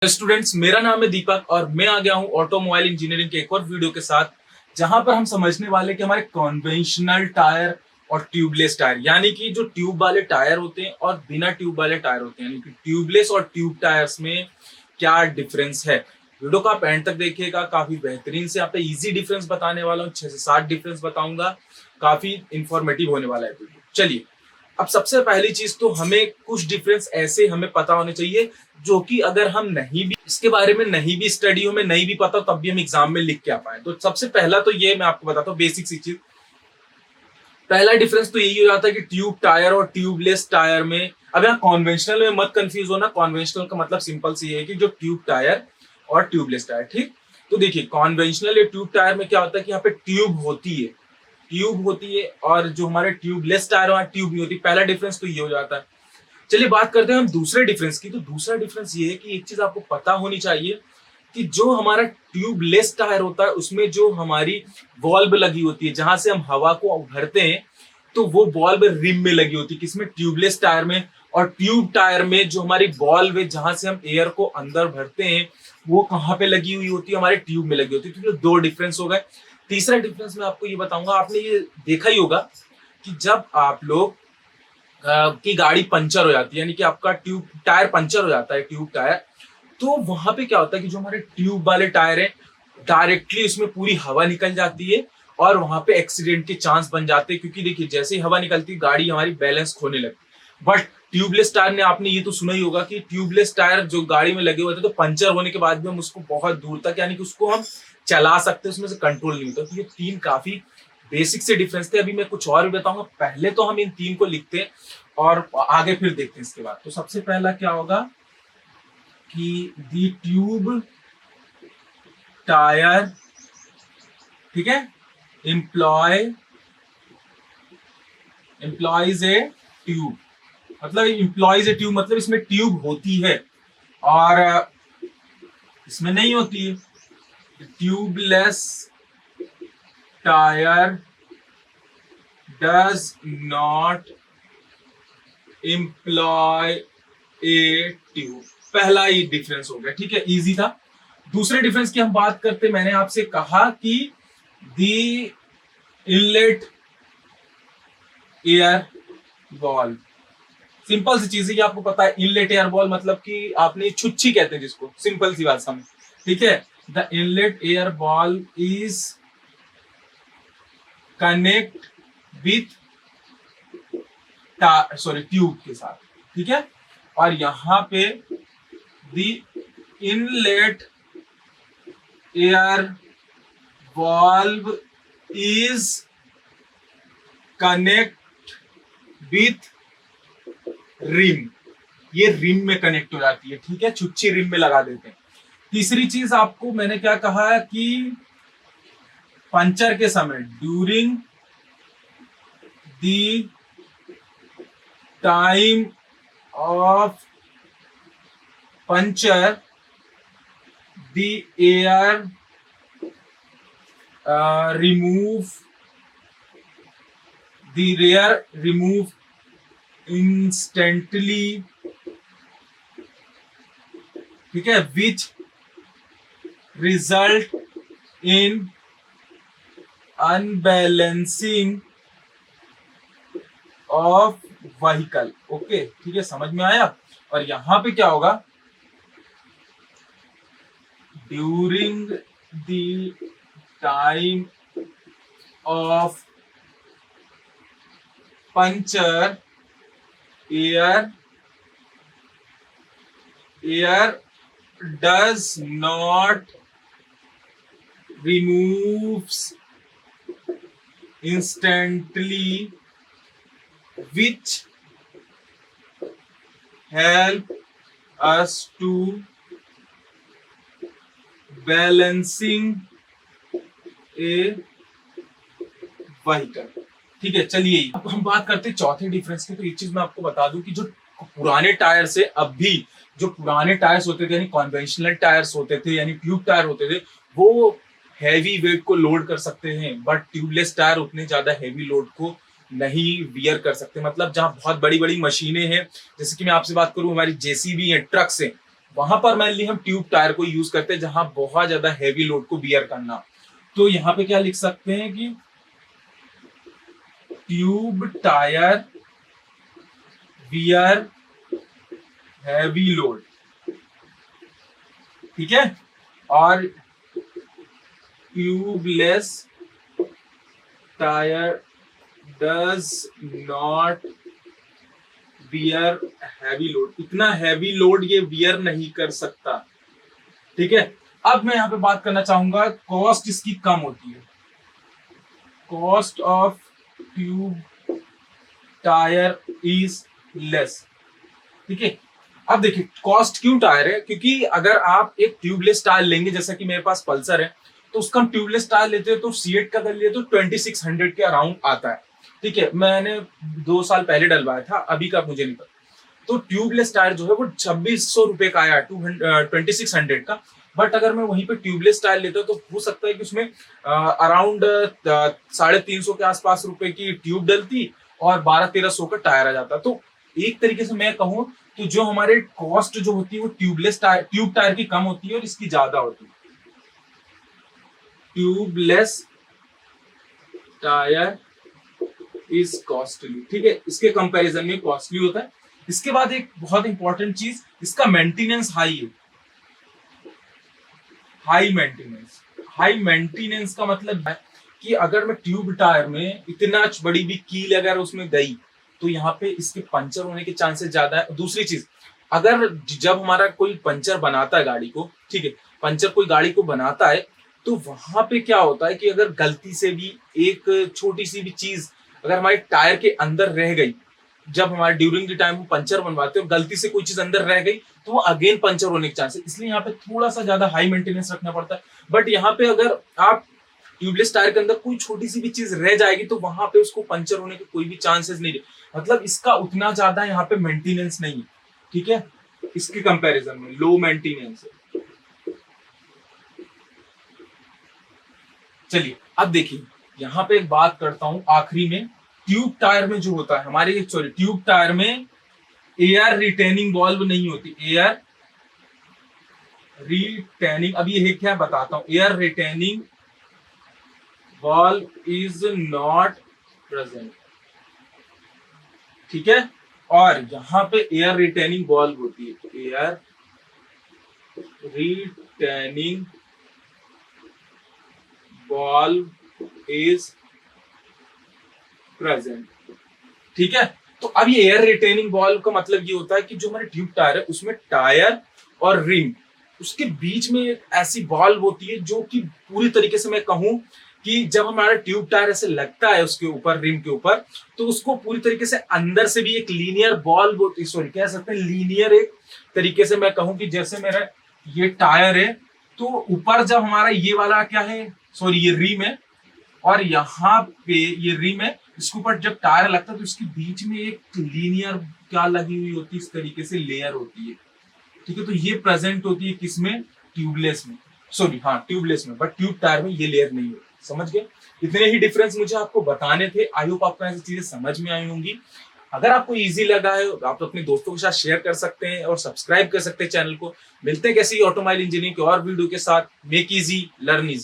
Students, मेरा नाम है दीपक और मैं आ गया हूं ऑटोमोबाइल इंजीनियरिंग के एक और वीडियो के साथ, जहां पर हम समझने वाले कि हमारे कन्वेंशनल टायर और ट्यूबलेस टायर, यानी कि जो ट्यूब वाले टायर होते हैं और बिना ट्यूब वाले टायर होते हैं, यानी कि ट्यूबलेस और ट्यूब टायर्स में क्या डिफरेंस है। वीडियो का आप एंड तक देखिएगा, काफी बेहतरीन से यहाँ पे इजी डिफरेंस बताने वाला हूँ, 6 से 7 डिफरेंस बताऊंगा। काफी इंफॉर्मेटिव होने वाला है वीडियो। चलिए, अब सबसे पहली चीज तो हमें कुछ डिफरेंस ऐसे हमें पता होने चाहिए जो कि अगर हम नहीं भी इसके बारे में नहीं भी स्टडी हो, में नहीं भी पता, तब भी हम एग्जाम में लिख के आ पाए। तो सबसे पहला तो ये मैं आपको बताता हूँ बेसिक सी चीज। पहला डिफरेंस तो यही हो जाता है कि ट्यूब टायर और ट्यूबलेस टायर में, अब यहाँ कॉन्वेंशनल में मत कंफ्यूज होना। कॉन्वेंशनल का मतलब सिंपल सी है कि जो ट्यूब टायर और ट्यूबलेस टायर, ठीक। तो देखिए, कॉन्वेंशनल या ट्यूब टायर में क्या होता है कि यहाँ पे ट्यूब होती है और जो हमारे ट्यूबलेस टायर वहां ट्यूब नहीं होती। पहला डिफरेंस तो ये हो जाता है। चलिए बात करते हैं हम दूसरे डिफरेंस की। तो दूसरा डिफरेंस ये है कि एक चीज आपको पता होनी चाहिए कि जो हमारा ट्यूबलेस टायर होता है उसमें जो हमारी वॉल्व लगी होती है, जहां से हम हवा को भरते हैं, तो वो वॉल्व रिम में लगी होती है। किसमें? ट्यूबलेस टायर में। और ट्यूब टायर में जो हमारी वॉल्व है, जहां से हम एयर को अंदर भरते हैं, वो कहाँ पे लगी हुई होती है? हमारे ट्यूब में लगी होती है। तो दो डिफरेंस हो गए। तीसरा डिफरेंस मैं आपको ये बताऊंगा, आपने ये देखा ही होगा कि जब आप लोग की गाड़ी पंचर हो जाती है, यानी कि आपका ट्यूब टायर पंचर हो जाता है, ट्यूब टायर, तो वहां पे क्या होता है कि जो हमारे ट्यूब वाले टायर हैं, डायरेक्टली उसमें पूरी हवा निकल जाती है और वहां पे एक्सीडेंट के चांस बन जाते हैं। क्योंकि देखिए, जैसे ही हवा निकलती है गाड़ी हमारी बैलेंस खोने लगती। बट ट्यूबलेस टायर ने, आपने ये तो सुना ही होगा कि ट्यूबलेस टायर जो गाड़ी में लगे हुए थे, तो पंचर होने के बाद भी हम उसको बहुत दूर तक, यानी कि उसको हम चला सकते हैं, उसमें से कंट्रोल नहीं होता। तो ये तीन काफी बेसिक से डिफरेंस थे। अभी मैं कुछ और भी बताऊंगा, पहले तो हम इन तीन को लिखते हैं और आगे फिर देखते हैं इसके बाद। तो सबसे पहला क्या होगा कि दी ट्यूब टायर, ठीक है, एम्प्लॉयज ए ट्यूब, मतलब एम्प्लॉयज ए ट्यूब मतलब इसमें ट्यूब होती है और इसमें नहीं होती है। Tubeless tyre does not employ a tube. पहला ही डिफरेंस हो गया, ठीक है, इजी था। दूसरे डिफरेंस की हम बात करते, मैंने आपसे कहा कि दी इनलेट एयर बॉल, सिंपल सी चीज है कि आपको पता है इनलेट एयर बॉल मतलब कि आपने छुच्छी कहते हैं जिसको, सिंपल सी बात समझ, ठीक है। The inlet air ball is connect with tube के साथ, ठीक है। और यहां पे the inlet air valve is connect with rim, ये रिम में कनेक्ट हो जाती है, ठीक है, छुच्छी रिम में लगा देते हैं। तीसरी चीज आपको मैंने क्या कहा है कि पंचर के समय, during the time of puncture the air remove instantly, ठीक है, which result in unbalancing of vehicle। Okay, ठीक है, समझ में आया। और यहां पे क्या होगा? During the time of puncture air does not removes instantly, which help us to balancing a vehicle, ठीक है। चलिए अब हम बात करते हैं चौथे डिफरेंस की। तो एक चीज मैं आपको बता दूं कि जो पुराने टायर से अब भी, जो पुराने टायर्स होते थे, यानी कन्वेंशनल टायर्स होते थे, यानी ट्यूब टायर होते थे, वो हैवी वेट को लोड कर सकते हैं। बट ट्यूबलेस टायर उतने ज्यादा हैवी लोड को नहीं वियर कर सकते। मतलब जहां बहुत बड़ी बड़ी मशीनें हैं, जैसे कि मैं आपसे बात करूं, हमारी जेसीबी है, ट्रक्स है, वहां पर मेनली हम ट्यूब टायर को यूज करते हैं जहां बहुत ज्यादा हैवी लोड को बियर करना। तो यहाँ पे क्या लिख सकते हैं कि tube tyre bear heavy load, ठीक है। और tubeless tyre does not bear heavy load, इतना हैवी लोड ये बियर नहीं कर सकता, ठीक है। अब मैं यहाँ पे बात करना चाहूंगा, कॉस्ट इसकी कम होती है, cost of tube tyre is less, ठीक है। अब देखिए कॉस्ट क्यों टायर है, क्योंकि अगर आप एक ट्यूबलेस टायर लेंगे, जैसा कि मेरे पास पल्सर है, तो उसका हम ट्यूबलेस टायर लेते हैं तो सीएट का कर लिए तो 2600 के अराउंड आता है, ठीक है। मैंने 2 साल पहले डलवाया था, अभी का मुझे नहीं पता। तो ट्यूबलेस टायर जो है वो 2600 रुपए का आया, 2600 का। बट अगर मैं वहीं पे ट्यूबलेस टायर लेता तो हो सकता है कि उसमें अराउंड 350 के आसपास रुपए की ट्यूब डलती और 1200-1300 का टायर आ जाता। तो एक तरीके से मैं कहूँ तो जो हमारे कॉस्ट जो होती है वो ट्यूब टायर की कम होती है और इसकी ज्यादा होती है। ट्यूबलेस टायर इज कॉस्टली, ठीक है, इसके कंपैरिजन में कॉस्टली होता है। इसके बाद एक बहुत इंपॉर्टेंट चीज, इसका मेंटेनेंस हाई है। हाई मेंटेनेंस का मतलब है कि अगर मैं ट्यूब टायर में इतना बड़ी भी कील अगर उसमें गई तो यहाँ पे इसके पंचर होने के चांसेस ज्यादा है। दूसरी चीज, अगर जब हमारा कोई पंचर बनाता है गाड़ी को, ठीक है, पंचर कोई गाड़ी को बनाता है तो वहां पे क्या होता है कि अगर गलती से भी एक छोटी सी भी चीज अगर हमारे टायर के अंदर रह गई, जब हमारे ड्यूरिंग द टाइम पंचर बनवाते हैं गलती से कोई चीज अंदर रह गई तो वो अगेन पंचर होने के चांस है। इसलिए यहाँ पे थोड़ा सा ज्यादा हाई मेंटेनेंस रखना पड़ता है। बट यहाँ पे अगर आप ट्यूबलेस टायर के अंदर कोई छोटी सी भी चीज रह जाएगी तो वहां पे उसको पंचर होने के कोई भी चांसेस नहीं है, मतलब इसका उतना ज्यादा यहाँ पे मेंटेनेंस नहीं है, ठीक है। इसके कंपैरिजन में लो मेंटेनेंस है। चलिए अब देखिए यहाँ पे एक बात करता हूं आखिरी में, ट्यूब टायर में जो होता है हमारे, सॉरी, ट्यूब टायर में एयर रिटेनिंग वाल्व नहीं होती। एयर रिटेनिंग, अब ये है क्या बताता हूं, air retaining valve is not present, ठीक है। और यहां पे एयर रिटेनिंग वाल्व होती है, air retaining valve is present, ठीक है। तो अब ये एयर रिटेनिंग वाल्व का मतलब ये होता है कि जो हमारे ट्यूब टायर है उसमें टायर और रिम, उसके बीच में ऐसी वाल्व होती है जो कि पूरी तरीके से मैं कहूं कि जब हमारा ट्यूब टायर ऐसे लगता है उसके ऊपर, रिम के ऊपर, तो उसको पूरी तरीके से अंदर से भी एक लीनियर वाल्व होती है, सॉरी कह सकते हैं लीनियर, एक तरीके से मैं कहूं कि जैसे मेरा ये टायर है तो ऊपर जब हमारा ये वाला क्या है, सॉरी ये रिम है और यहाँ पे ये रिम है, इसके ऊपर जब टायर लगता है तो इसके बीच में एक लीनियर क्या लगी हुई होती है, इस तरीके से लेयर होती है, ठीक है। तो ये प्रेजेंट होती है किसमें, ट्यूबलेस में, सॉरी हाँ ट्यूबलेस में, बट ट्यूब टायर में ये लेयर नहीं होती। समझ गए? इतने ही डिफरेंस मुझे आपको बताने थे। आई होप आपको ऐसी चीजें समझ में आई होंगी। अगर आपको इजी लगा है आप अपने दोस्तों के साथ शेयर कर सकते हैं और सब्सक्राइब कर सकते हैं चैनल को। मिलते हैं कैसी ऑटोमोबाइल इंजीनियरिंग के और वीडियो के साथ। Make easy, learn easy.